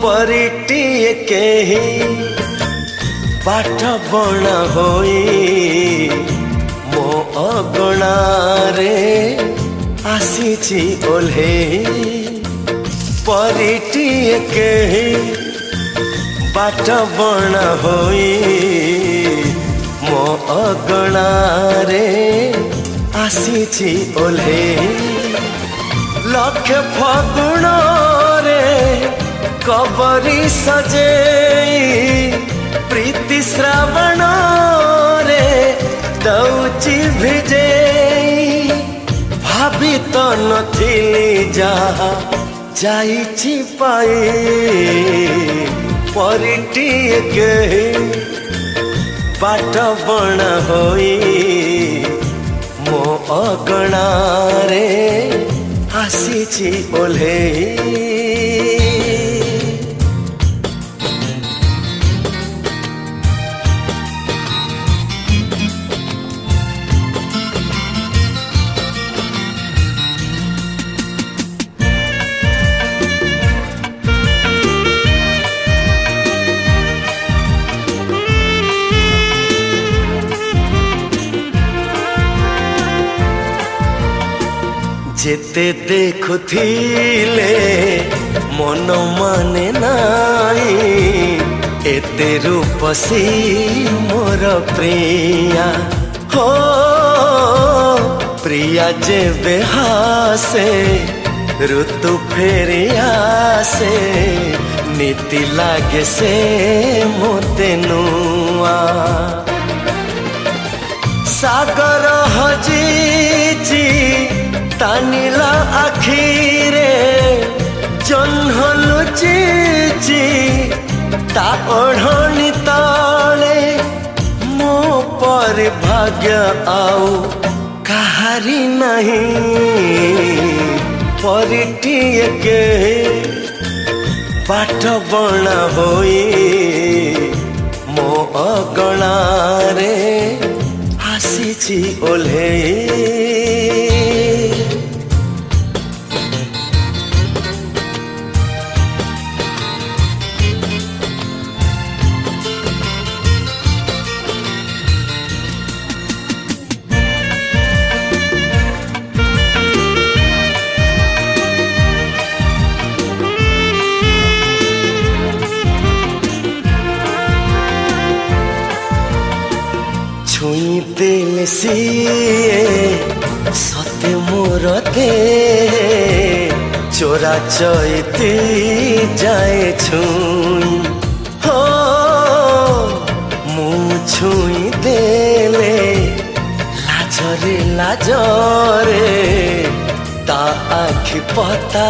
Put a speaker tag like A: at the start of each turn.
A: परिटिए केही बाट बणा होई मो अगणा रे आसीची ओल्हेई परिटिए केही बाट बणा होई मो अगणा रे आसीची ओल्हेई लक्ष फगुण रे कबरी सजेई प्रीति श्रावण रे दौची भिजेई भाभी तो नथिली जहा जाइछि पाई परिटिए केही बाट बणा होई मो अगणा रे आसीछि ओल्हेई जेते देखुथिले मन माने नाई एते रूपसी मोर प्रिया हो प्रिया जेबे हासे ऋतु फेरी आसे नीति लागे से मोते नुआ सागर हजीची तानिला आखिरे जन्ह लुचिची ता ओढ़नी तले मो पर भाग्य आउ कहारी नहीं परिटिए केही बाट बणा होई मो अगणा रे आसीछि ओल्हेई छुई दिल सिए सते मोर दे चोरा चैती जाए छुई हो मु छुई देले लाजरे लाजरे ता आखि पता